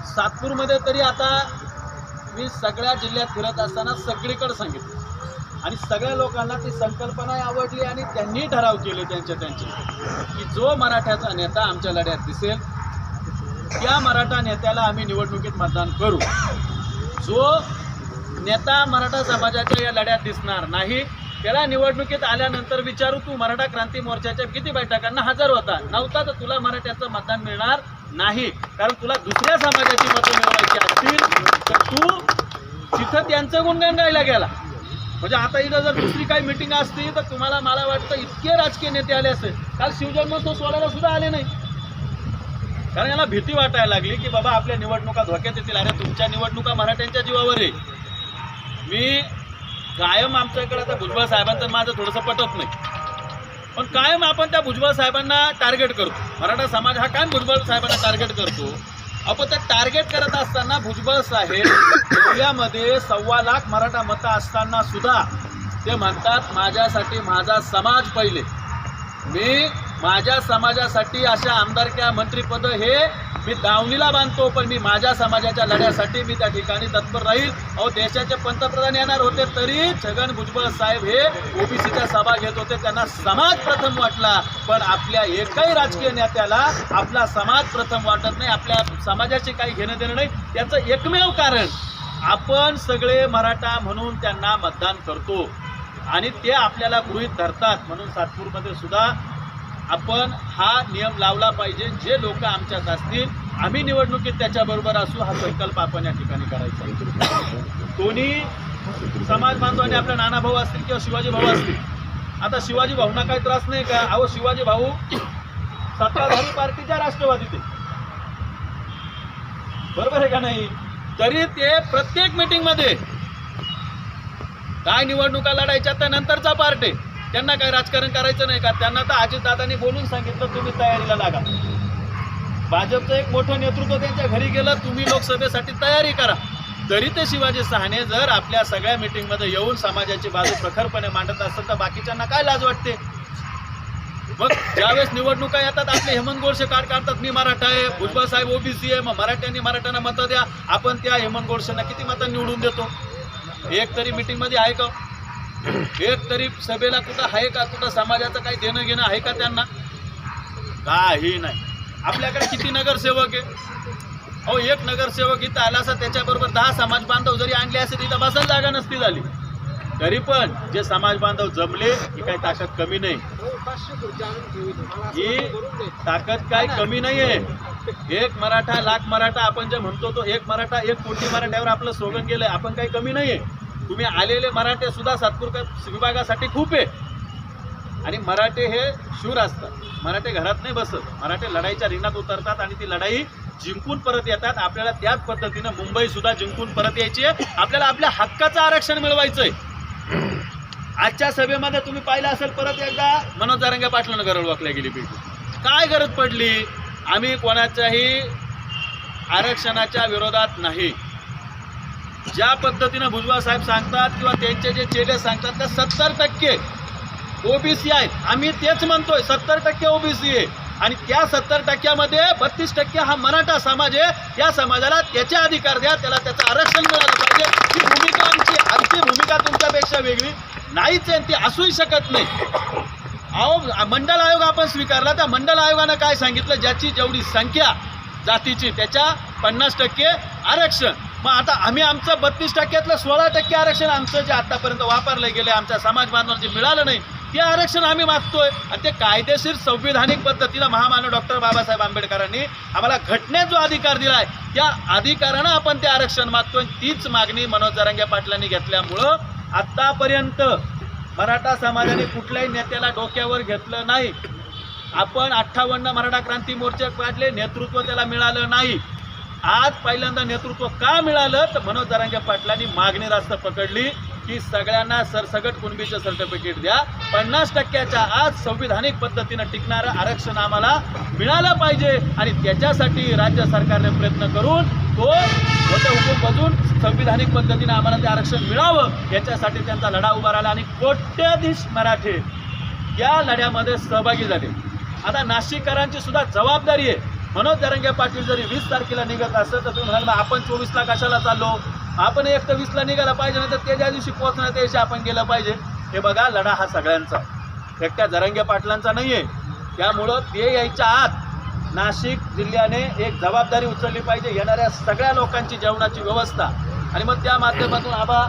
सातपूरमध्ये तरी आता मी सगळ्या जिल्ह्यात फिरत असताना सगळीकडे सांगितलं आणि सगळ्या लोकांना ती संकल्पना आवडली आणि त्यांनी ठराव केले त्यांचे की जो मराठ्याचा नेता आमच्या लढ्यात दिसेल त्या मराठा नेत्याला आम्ही निवडणुकीत मतदान करू। जो नेता मराठा समाजाच्या या लढ्यात दिसणार नाही त्याला निवडणुकीत आल्यानंतर विचारू तू मराठा क्रांती मोर्चाच्या किती बैठकांना हजर होता, नव्हता तर तुला मराठ्याचं मतदान मिळणार नाही, कारण तुला दुसऱ्या समाजाची मतं मिळवायची असतील तर तू तिथं त्यांचं गुणगान गायला गेला। म्हणजे आता इथं जर दुसरी काही मीटिंग असती तर तुम्हाला मला वाटतं इतके राजकीय नेते आले असते, काल शिवजन्मोत्सव सोहळ्याला सुद्धा आले नाही, कारण याला भीती वाटायला लागली की बाबा आपल्या निवडणुका धोक्यात येतील। अरे तुमच्या निवडणुका मराठ्यांच्या जीवावर आहे। मी कायम आमच्याकडे आता भुजबळ साहेबांचं माझं थोडंसं पटत नाही, पण कायम आपण त्या भुजबळ साहेबांना टार्गेट करतो। मराठा समाज हा कायम भुजबळ साहेबांना टार्गेट करतो। आपण ते टार्गेट करत असताना भुजबळ साहेब जिल्ह्यामध्ये 1.25 लाख मराठा मतं असताना सुद्धा ते म्हणतात माझ्यासाठी माझा समाज पहिले, मी माझ्या समाजासाठी अशा आमदारक्या मंत्रीपद हे मी दावणीला बांधतो, पण मी माझ्या समाजाच्या लढ्यासाठी मी त्या ठिकाणी तत्पर राहील। अहो देशाचे पंतप्रधान येणार होते तरी छगन भुजबळ साहेब हे ओबीसीच्या सभा घेत होते, त्यांना समाज प्रथम वाटला, पण आपल्या एकही राजकीय नेत्याला आपला समाज प्रथम वाटत नाही, आपल्या समाजाचे काही घेणं देणं नाही। त्याचं एकमेव कारण आपण सगळे मराठा म्हणून त्यांना मतदान करतो आणि ते आपल्याला गृहीत धरतात, म्हणून सातपूरमध्ये सुद्धा आपण हा नियम लावला पाहिजे। जे लोक आमच्यात असतील आम्ही निवडणुकीत त्याच्याबरोबर असू, हा संकल्प आपण या ठिकाणी करायचा। कोणी समाज बांधवाने आपल्या नाना भाऊ असतील किंवा शिवाजी भाऊ असतील, आता शिवाजी भाऊंना काही त्रास नाही का? अहो शिवाजी भाऊ सत्ताधारी पार्टीच्या राष्ट्रवादीत, बरोबर आहे का नाही? तरी ते प्रत्येक मीटिंगमध्ये काय निवडणुका लढायच्या त्या नंतरचा पार्ट आहे, त्यांना काय राजकारण करायचं नाही का? त्यांना तर अजितदादांनी बोलून सांगितलं तुम्ही तयारीला लागा। भाजपचं एक मोठं नेतृत्व त्यांच्या घरी गेलं, तुम्ही लोकसभेसाठी तयारी करा। तरी ते शिवाजी सहाने जर आपल्या सगळ्या मीटिंगमध्ये येऊन समाजाची बाजू प्रखरपणे मांडत असतात तर बाकीच्यांना काय लाज वाटते? मग ज्यावेळेस निवडणुका येतात आपले हेमंत गोडसे कार्ड काढतात, मी मराठा आहे, भुजबळ साहेब ओबीसी आहे, मग मराठ्यांना मतं द्या। आपण त्या हेमंत गोडसेंना किती मतं निवडून देतो? एक तरी मीटिंगमध्ये आहे का? एक तरी सभेला कुठं आहे का? कुठं समाजाचं काही देणं घेणं आहे का त्यांना? काही नाही। आपल्याकडे किती नगरसेवक आहे? अहो एक नगरसेवक इथं आला असता त्याच्याबरोबर 10 समाज बांधव जरी आणले असते तिथं बसायला जागा नसती झाली, तरी पण जे समाज बांधव जमले ही काही ताकद कमी नाही, ही ताकद काय कमी नाही आहे। एक मराठा लाख मराठा आपण जे म्हणतो तो एक मराठा 1 कोटी मराठ्यावर आपलं स्लोगन केलंय, आपण काही कमी नाही आहे। तुम्ही आलेले मराठे सुद्धा सातपूर विभागासाठी खूप आहे आणि मराठे हे शूर असतात, मराठे घरात नाही बसत, मराठे लढाईच्या रिंगणात उतरतात आणि ती लढाई जिंकून परत येतात। आपल्याला त्याच पद्धतीनं मुंबई सुद्धा जिंकून परत यायची आहे, आपल्याला आपल्या हक्काचं आरक्षण मिळवायचंय। आजच्या सभेमध्ये तुम्ही पाहिलं असेल परत एकदा मनोज जरांगे पाटलांना गरज वाकल्या गेली पाहिजे। काय गरज पडली? आम्ही कोणाच्याही आरक्षणाच्या विरोधात नाही। ज्या पद्धतीनं भुजबळ साहेब सांगतात किंवा त्यांचे जे चेले सांगतात तर 70% ओबीसी आहेत, आम्ही तेच म्हणतोय 70% ओबीसी आहे आणि त्या 70%मध्ये 32% हा मराठा समाज आहे। या समाजाला त्याचे अधिकार द्या, त्याला त्याचं आरक्षण मिळालं पाहिजे। ही भूमिका आमची भूमिका तुमच्यापेक्षा वेगळी नाहीच आहे, ती असूही शकत नाही। अहो मंडल आयोग आपण स्वीकारला, त्या मंडल आयोगानं काय सांगितलं? ज्याची जेवढी संख्या जातीची त्याच्या 50% आरक्षण। मग आता आम्ही आमचं 32%तलं 16% आरक्षण आमचं जे आतापर्यंत वापरलं गेले आमच्या समाज बांधवांना जे मिळालं नाही ते आरक्षण आम्ही मागतोय आणि ते कायदेशीर संविधानिक पद्धतीनं महामानव डॉक्टर बाबासाहेब आंबेडकरांनी आम्हाला घटनेत जो अधिकार दिला आहे त्या अधिकारानं आपण ते आरक्षण मागतोय। तीच मागणी मनोज जरांगे पाटलांनी घेतल्यामुळं आत्तापर्यंत मराठा समाजाने कुठल्याही नेत्याला डोक्यावर घेतलं नाही। आपण 58 मराठा क्रांती मोर्चे काढले, नेतृत्व त्याला मिळालं नाही। आज पहिल्यांदा नेतृत्व का मिळालं तर मनोज जरांगे पाटलांनी मागणी रास्त पकडली की सगळ्यांना सरसगट कुणबीचं सर्टिफिकेट द्या, 50%च्या आज संविधानिक पद्धतीनं टिकणारं आरक्षण आम्हाला मिळालं पाहिजे आणि त्याच्यासाठी राज्य सरकारने प्रयत्न करून तो मोठे हुकूम बदलून संविधानिक पद्धतीनं आम्हाला ते आरक्षण मिळावं याच्यासाठी त्यांचा लढा उभा राहिला आणि कोट्याधीश मराठे या लढ्यामध्ये सहभागी झाले। आता नाशिककरांची सुद्धा जबाबदारी आहे मनोज जरांगे पाटील जरी 20 तारखेला निघत असेल तर तुम्ही म्हणाल मग आपण 24ला कशाला चाललो, आपण एक तर 20ला निघायला पाहिजे, नाही तर ते ज्या दिवशी पोहोचणार त्या दिवशी आपण गेलं पाहिजे. हे बघा, लढा हा सगळ्यांचा, एकट्या जरांगे पाटलांचा नाही आहे. त्यामुळं ते यायच्या आत नाशिक जिल्ह्याने एक जबाबदारी उचलली पाहिजे, येणाऱ्या सगळ्या लोकांची जेवणाची व्यवस्था. आणि मग त्या माध्यमातून आबा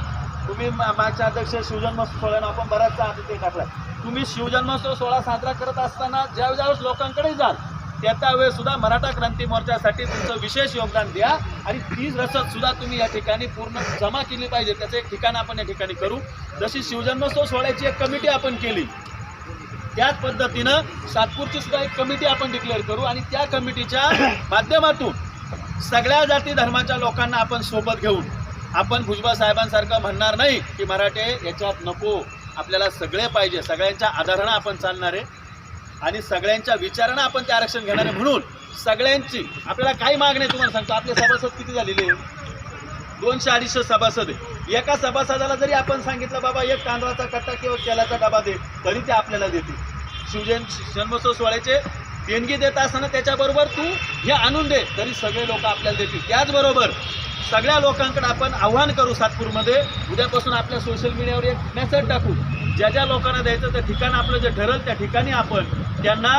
तुम्ही मागच्या अध्यक्ष शिवजन्मोत्सव सोहळ्यानं आपण बराचसा आधी ते टाकला, तुम्ही शिवजन्मोत्सव सोहळा साजरा करत असताना ज्यावेळेस लोकांकडे जाल त्यावेळेस सुद्धा मराठा क्रांती मोर्चासाठी तुमचं विशेष योगदान द्या. आणि ती रसद सुद्धा तुम्ही या ठिकाणी पूर्ण जमा केली पाहिजे. त्याचं एक ठिकाण आपण या ठिकाणी करू. जशी शिवजन्मोत्सव सोहळ्याची एक कमिटी आपण केली, त्याच पद्धतीनं सातपूरची सुद्धा एक कमिटी आपण डिक्लेअर करू. आणि त्या कमिटीच्या माध्यमातून सगळ्या जाती धर्माच्या लोकांना आपण सोबत घेऊन आपण भुजबळ साहेबांसारखं म्हणणार नाही की मराठे याच्यात नको, आपल्याला सगळे पाहिजे, सगळ्यांच्या आधारानं आपण चालणारे आणि सगळ्यांच्या विचारानं आपण ते आरक्षण घेणारे. म्हणून सगळ्यांची आपल्याला काही माग नाही. तुम्हाला सांगतो आपले सभासद किती झालेले, 200-250 सभासद आहे. एका सभासदाला जरी आपण सांगितलं बाबा एक तांदळाचा कट्टा किंवा तेलाचा डबा दे, तरी ते आपल्याला देतील. जन्मोत्सव सोहळ्याचे देणगी देत असताना त्याच्याबरोबर तू हे आणून दे, तरी सगळे लोक आपल्याला देतील. त्याचबरोबर सगळ्या लोकांकडे आपण आव्हान करू, सातपूरमध्ये उद्यापासून आपल्या सोशल मीडियावर एक मेसेज टाकू, ज्या ज्या लोकांना द्यायचं त्या ठिकाण आपलं जे ठरेल त्या ठिकाणी आपण त्यांना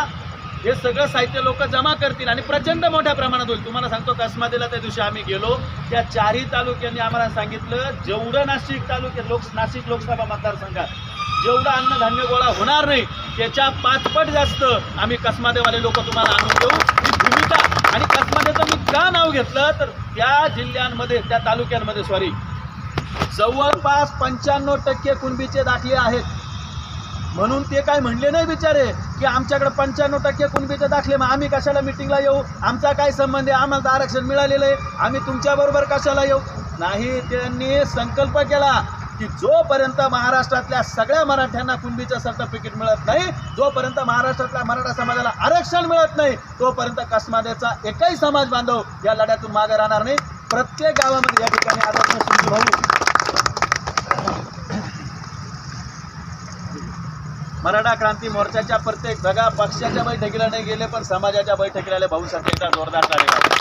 हे सगळं साहित्य लोक जमा करतील आणि प्रचंड मोठ्या प्रमाणात होईल. तुम्हाला सांगतो, कसमादेला त्या दिवशी आम्ही गेलो, त्या 4ही तालुक्यांनी आम्हाला सांगितलं जेवढं नाशिक लोकसभा मतदारसंघात जेवढं अन्नधान्य गोळा होणार नाही त्याच्या 5 पट जास्त आम्ही कसमादेवाले लोक तुम्हाला आणून देऊ. ही भूमिका. आणि कसमादेचं मी का नाव घेतलं तर त्या जिल्ह्यांमध्ये, त्या तालुक्यांमध्ये जवळपास 95% कुणबीचे दाखले आहेत. म्हणून ते काय म्हणले नाही बिचारे की आमच्याकडे 95% कुणबीचे दाखले, मग आम्ही कशाला मिटिंगला येऊ, आमचा काय संबंध आहे, आम्हाला आरक्षण मिळालेलं आहे, आम्ही तुमच्याबरोबर कशाला येऊ. नाही, त्यांनी संकल्प केला की जोपर्यंत महाराष्ट्रातल्या सगळ्या मराठ्यांना कुणबीचं सर्टिफिकेट मिळत नाही, जोपर्यंत महाराष्ट्रातल्या मराठा समाजाला आरक्षण मिळत नाही, तोपर्यंत कसमादेचा एकही समाज बांधव या लढ्यातून मागे राहणार नाही. प्रत्येक गावामध्ये या ठिकाणी आदरणीय शिंदे भाऊ मराठा क्रांती मोर्चाच्या प्रत्येक बघा पक्षाच्या बैठकीला नाही गेले पण समाजाच्या बैठकीला आले. भाऊसाहेबांचा जोरदार कार्यक्रम.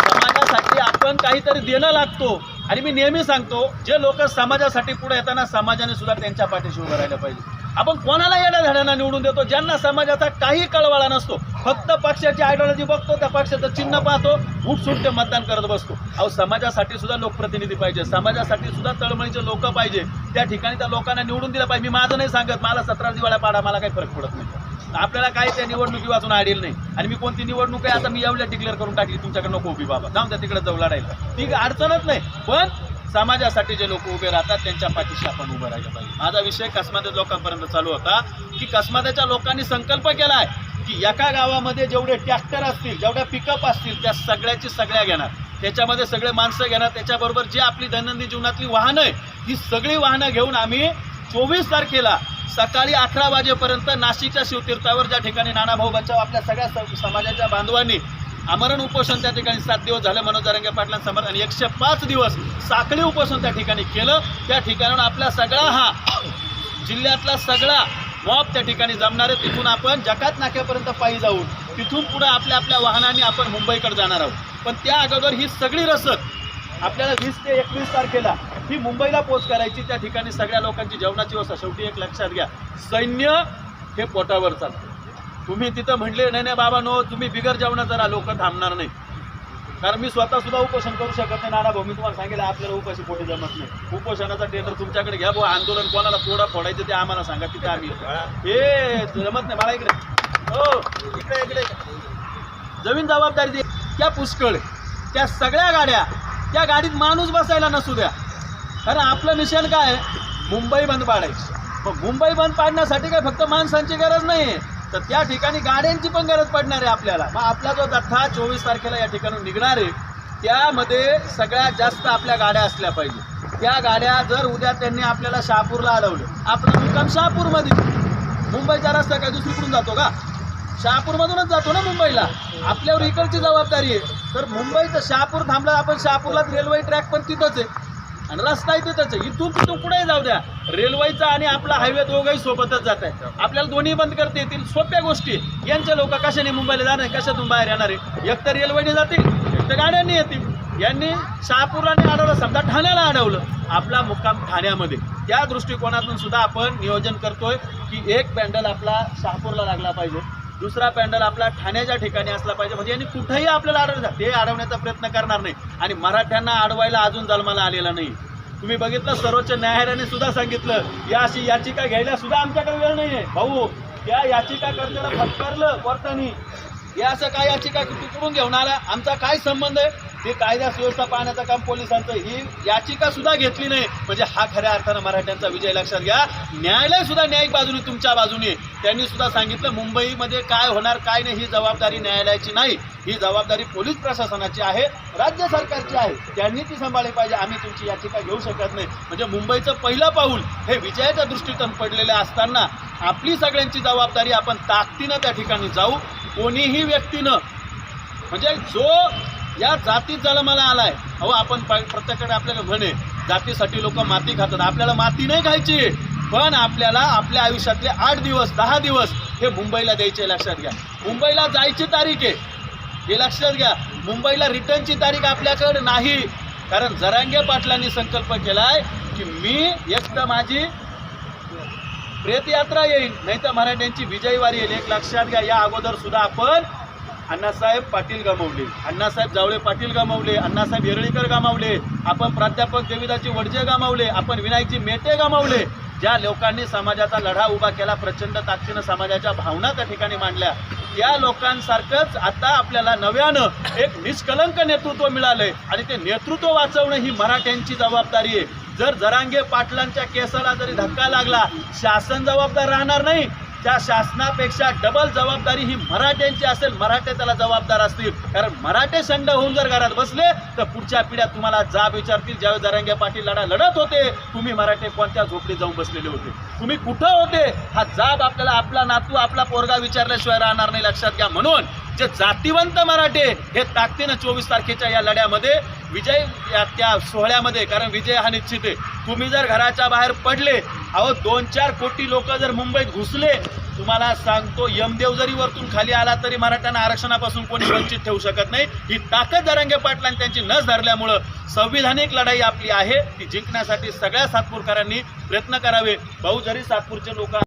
समाजासाठी आपण काहीतरी देणं लागतो. आणि मी नेहमी सांगतो, जे लोक समाजासाठी पुढे येताना समाजाने सुद्धा त्यांच्या पाठीशी उभं राहिलं पाहिजे. आपण कोणाला येण्या धड्यांना निवडून देतो, ज्यांना समाजाचा काही कळवाळा नसतो, फक्त पक्षाची आयडिओलॉजी बघतो, त्या पक्षाचं चिन्ह पाहतो, उठसूट मतदान करत बसतो. अहो, समाजासाठी सुद्धा लोकप्रतिनिधी पाहिजे, समाजासाठी सुद्धा तळमळीचे लोक पाहिजे. त्या ठिकाणी त्या लोकांना निवडून दिलं पाहिजे. मी माझं नाही सांगत, मला 17 दिवाळ्या पाडा, मला काही फरक पडत नाही. आपल्याला काय त्या निवडणुकी वाचून आडेल नाही. आणि मी कोणती निवडणूक आहे आता मी एवढ्या डिक्लेअर करून टाकली, तुमच्याकडे नको उभी बाबा, जाऊन त्या तिकडे जाऊ लढायला, ती अडचणच नाही. पण समाजासाठी जे लोक उभे राहतात त्यांच्या पाठीशी आपण उभं राहिलं पाहिजे. माझा विषय कसमादे लोकांपर्यंत चालू होता की कसमादेच्या लोकांनी संकल्प केला आहे की एका गावामध्ये जेवढे ट्रॅक्टर असतील, जेवढ्या पिकअप असतील, त्या सगळ्या घेणार, त्याच्यामध्ये सगळे माणसं घेणार, त्याच्याबरोबर जी आपली दैनंदिन जीवनातली वाहनं आहे ही सगळी वाहनं घेऊन आम्ही 24 तारखेला सकाळी 11 वाजेपर्यंत नाशिकच्या शिवतीर्थावर, ज्या ठिकाणी नानाभाऊ बचाव आपल्या सगळ्या समाजाच्या बांधवांनी आमरण उपोषण त्या ठिकाणी 7 दिवस झाले मनोज जरांगे पाटलांसमोर आणि 105 दिवस साखळी उपोषण त्या ठिकाणी केलं. त्या ठिकाणाहून आपला सगळा हा जिल्ह्यातला सगळा मॉब त्या ठिकाणी जमणार आहे. तिथून आपण जकात नाक्यापर्यंत पायी जाऊन तिथून पुढे आपल्या वाहनांनी आपण मुंबईकडे जाणार आहोत. पण त्या अगोदर ही सगळी रसद आपल्याला 20 ते 21 तारखेला ही मुंबईला पोच करायची. त्या ठिकाणी सगळ्या लोकांची जेवणाची व्यवस्था. शेवटी एक लक्षात घ्या, सैन्य हे पोटावर चालतं. तुम्ही तिथं म्हटले नाही नाही बाबा नो, तुम्ही बिगर जेवणाचं राहा, लोक थांबणार नाही. कारण मी स्वतः सुद्धा उपोषण करू शकत नाही. नाना भाऊ, मी तुम्हाला सांगितलं आपल्याला उपाशी पोटी जमत नाही. उपोषणाचा टेंडर तुमच्याकडे घ्या भाऊ, आंदोलन कोणाला थोडा फोडायचं ते आम्हाला सांगा, तिथे आम्ही हे जमत नाही मला. इकडे हो, इकडे जमीन जबाबदारी दे त्या पुष्कळ, त्या सगळ्या गाड्या, त्या गाडीत माणूस बसायला नसू द्या. कारण आपलं मिशन काय आहे, मुंबई बंद पाडायची. मग मुंबई बंद पाडण्यासाठी काय फक्त माणसांची गरज नाही तर त्या ठिकाणी गाड्यांची पण गरज पडणार आहे आपल्याला. मग आपला जो जथ्था 24 तारखेला या ठिकाणी निघणार आहे त्यामध्ये सगळ्यात जास्त आपल्या गाड्या असल्या पाहिजे. त्या गाड्या जर उद्या त्यांनी आपल्याला शहापूरला अडवलं, आपला मुक्काम शहापूरमध्ये, मुंबईचा रस्ता काय दुसरीकडून जातो का, शहापूरमधूनच जातो ना मुंबईला. आपल्यावर इकडची जबाबदारी आहे. तर मुंबईचं शहापूर थांबलं, आपण शहापूरला रेल्वे ट्रॅक पण तिथंच आहे. आणि रस्ता तिथंच आहे, इथून तिथून कुठेही जाऊ द्या, रेल्वेचा आणि आपला हायवे दोघंही सोबतच जात आहे. आपल्याला दोन्ही बंद करता येतील, सोप्या गोष्टी. यांचे लोक कशाने मुंबईला जाणार, कशातून बाहेर येणार आहे? एक तर रेल्वेने जातील, एक तर गाड्यांनी येतील. यांनी शहापूरला अडवलं, समजा ठाण्याला अडवलं, आपला मुक्काम ठाण्यामध्ये. त्या दृष्टिकोनातून सुद्धा आपण नियोजन करतोय की एक पॅन्डल आपला शहापूरला लागला पाहिजे, दुसरा पॅन्डल आपला ठाण्याच्या ठिकाणी असला पाहिजे. म्हणजे यांनी कुठेही आपल्याला अडवलं, ते अडवण्याचा प्रयत्न करणार नाही. आणि मराठ्यांना अडवायला अजून जन्माला आलेला नाही. तुम्ही बघितलं, सर्वोच्च न्यायालयाने सुद्धा सांगितलं, या अशी याचिका घ्यायला सुद्धा आमच्याकडे वेळ नाही आहे भाऊ. त्या याचिकाकर्त्याला फटकारलं कोर्टाने, हे असं काय याचिका कुठून घेऊन आला, आमचा काय संबंध आहे? ते कायदा सुव्यवस्था पाहण्याचं काम पोलिसांचं, ही याचिका सुद्धा घेतली नाही. म्हणजे हा खऱ्या अर्थानं मराठ्यांचा विजय. लक्षात घ्या, न्यायालय सुद्धा न्यायिक बाजूने तुमच्या बाजूने. त्यांनी सुद्धा सांगितलं मुंबईमध्ये काय होणार काय नाही ही जबाबदारी न्यायालयाची नाही, ही जबाबदारी पोलीस प्रशासनाची आहे, राज्य सरकारची आहे. त्यांनी ती सांभाळली पाहिजे, आम्ही तुमची याचिका घेऊ शकत नाही. म्हणजे मुंबईचं पहिलं पाऊल हे विजयाच्या दृष्टीतून पडलेलं असताना आपली सगळ्यांची जबाबदारी, आपण ताकदीनं त्या ठिकाणी जाऊ. कोणीही व्यक्तीनं, म्हणजे जो या जातीत जन्माला आलाय, अहो आपण प्रत्येकाकडे आपल्याला म्हणे जातीसाठी लोक माती खातात, आपल्याला माती नाही खायची, पण आपल्याला आपल्या आयुष्यातले 8 दिवस 10 दिवस हे मुंबईला द्यायचे. लक्षात घ्या, मुंबईला जायची तारीख आहे, हे लक्षात घ्या. मुंबईला रिटर्नची तारीख आपल्याकडे नाही. कारण जरांगे पाटलांनी संकल्प केलाय की मी एक तर माझी प्रेतयात्रा येईल, नाही तर मराठ्यांची विजयवारी येईल. एक लक्षात घ्या, या अगोदर सुद्धा आपण अण्णासाहेब पाटील गमावले, अण्णासाहेब जावळे पाटील गमावले, अण्णासाहेब येरळीकर गमावले, आपण प्राध्यापक देवीदासजी वडजे गमावले, आपण विनायकजी मेटे गमावले. ज्या लोकांनी समाजाचा लढा उभा केला, प्रचंड ताकदीनं समाजाच्या भावना त्या ठिकाणी मांडल्या, त्या लोकांसारखंच आता आपल्याला नव्यानं एक निष्कलंक नेतृत्व मिळालंय. आणि ते नेतृत्व वाचवणं ही मराठ्यांची जबाबदारी आहे. जर जरांगे पाटलांच्या केसाला जरी धक्का लागला, शासन जबाबदार राहणार नाही. त्या शासनापेक्षा डबल जबाबदारी ही मराठ्यांची असेल, मराठे त्याला जबाबदार असतील. कारण मराठे संड होऊन जर घरात बसले तर पुढच्या पिढ्या तुम्हाला जाब विचारतील, ज्यावेळी जरांगे पाटील लढा लढत होते तुम्ही मराठे कोणत्या झोपडीत जाऊन बसलेले होते, तुम्ही कुठं होते, हा जाब आपल्याला आपला नातू आपला पोरगा विचारल्याशिवाय राहणार नाही. लक्षात घ्या. म्हणून जे जातीवंत मराठे हे ताकदीनं 24 तारखेच्या या लढ्यामध्ये विजय, त्या सोहळ्यामध्ये, कारण विजय हा निश्चित आहे. तुम्ही जर घराच्या बाहेर पडले, अहो 2-4 कोटी लोक जर मुंबईत घुसले, तुम्हाला सांगतो यमदेव जरी वरतून खाली आला तरी मराठ्यांना आरक्षणापासून कोणी वंचित ठेवू शकत नाही. ही ताकद जरांगे पाटलांनी त्यांची नस धरल्यामुळं संविधानिक लढाई आपली आहे, ती जिंकण्यासाठी सगळ्या सातपूरकरांनी प्रयत्न करावे. भाऊ, जरी सातपूरचे लोक